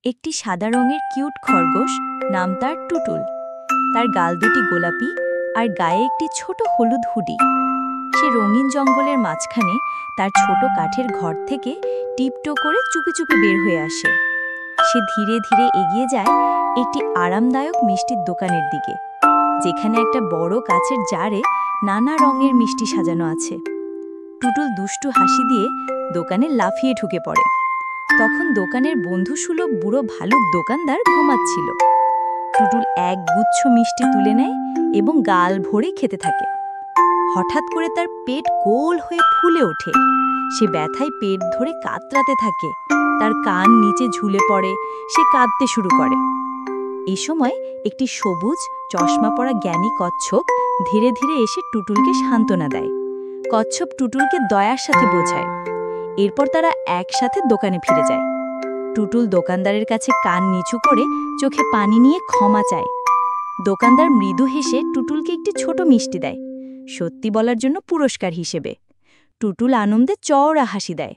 একটি সাদা রঙের কিউট খরগোশ, নাম তার টুটুল। তার গাল দুটি গোলাপি আর গায়ে একটি ছোট হলুদ হুডি। সে রঙিন জঙ্গলের মাঝখানে তার ছোট কাঠের ঘর থেকে টিপটো করে চুপি চুপি বের হয়ে আসে। সে ধীরে ধীরে এগিয়ে যায় একটি আরামদায়ক মিষ্টির দোকানের দিকে, যেখানে একটা বড় কাচের জারে নানা রঙের মিষ্টি সাজানো আছে। টুটুল দুষ্টু হাসি দিয়ে দোকানে লাফিয়ে ঢুকে পড়ে। তখন দোকানের বন্ধুসুলভ বুড়ো ভালুক দোকানদার ঘুমাচ্ছিল। টুটুল এক গুচ্ছ মিষ্টি তুলে নেয় এবং গাল ভরে খেতে থাকে। হঠাৎ করে তার পেট গোল হয়ে ফুলে ওঠে। সে ব্যথায় পেট ধরে কাতরাতে থাকে। তার কান নিচে ঝুলে পড়ে। সে কাঁদতে শুরু করে। এই সময় একটি সবুজ চশমা পরা জ্ঞানী কচ্ছপ ধীরে ধীরে এসে টুটুলকে সান্ত্বনা দেয়। কচ্ছপ টুটুলকে দয়ার সাথে বোঝায়। এরপর তারা একসাথে দোকানে ফিরে যায়। টুটুল দোকানদারের কাছে কান নিচু করে চোখে পানি নিয়ে ক্ষমা চায়। দোকানদার মৃদু হেসে টুটুলকে একটি ছোট মিষ্টি দেয়, সত্যি বলার জন্য পুরস্কার হিসেবে। টুটুল আনন্দে চওড়া হাসি দেয়।